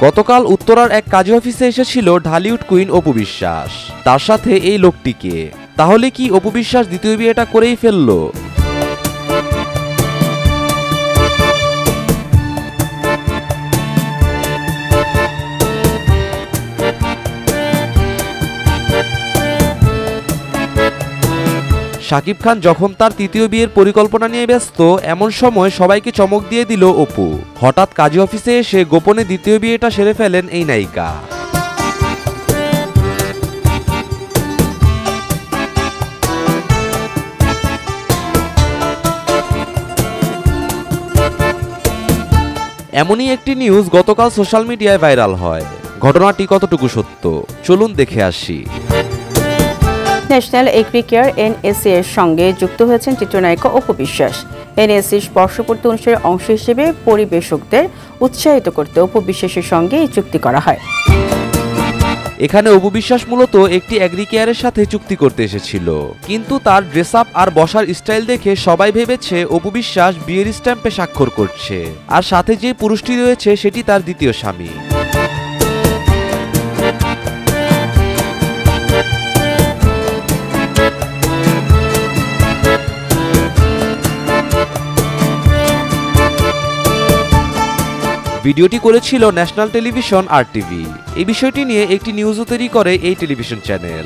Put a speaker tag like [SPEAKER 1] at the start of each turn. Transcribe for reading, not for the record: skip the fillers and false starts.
[SPEAKER 1] গতকাল উত্তরার এক কাজী অফিসে এসেছিল ঢালিউড কুইন অপু বিশ্বাস, তার সাথে এই লোকটিকে। তাহলে কি অপু বিশ্বাস দ্বিতীয় বিয়েটা করেই ফেললো? শাকিব খান যখন তার তৃতীয় বিয়ের পরিকল্পনা নিয়ে ব্যস্ত, এমন সময় সবাইকে চমক দিয়ে দিল অপু। হঠাৎ কাজী অফিসে এসে গোপনে দ্বিতীয় বিয়েটা সেরে ফেলেন এই নায়িকা। এমনই একটি নিউজ গতকাল সোশ্যাল মিডিয়ায় ভাইরাল হয়। ঘটনাটি কতটুকু সত্য, চলুন দেখে আসি।
[SPEAKER 2] ন্যাশনাল এগ্রি কেয়ার NAC এর সঙ্গে যুক্ত হয়েছেন চিত্রনায়িকা অপু বিশ্বাস। NAC বর্ষপূর্তি অনুষ্ঠানের অংশ হিসেবে পরিবেশকদের উৎসাহিত করতে অপু বিশ্বাসের সঙ্গে এই চুক্তি করা হয়।
[SPEAKER 1] এখানে অপু বিশ্বাস মূলত একটি এগ্রি কেয়ারের সাথে চুক্তি করতে এসেছিল, কিন্তু তার ড্রেস আপ আর বসার স্টাইল দেখে সবাই ভেবেছে অপু বিশ্বাস বিয়ের স্ট্যাম্পে স্বাক্ষর করছে, আর সাথে যে পুরুষটি রয়েছে সেটি তার দ্বিতীয় স্বামী। ভিডিওটি করেছিল ন্যাশনাল টেলিভিশন RTV। এই বিষয়টি নিয়ে একটি নিউজও তৈরি করে এই টেলিভিশন চ্যানেল।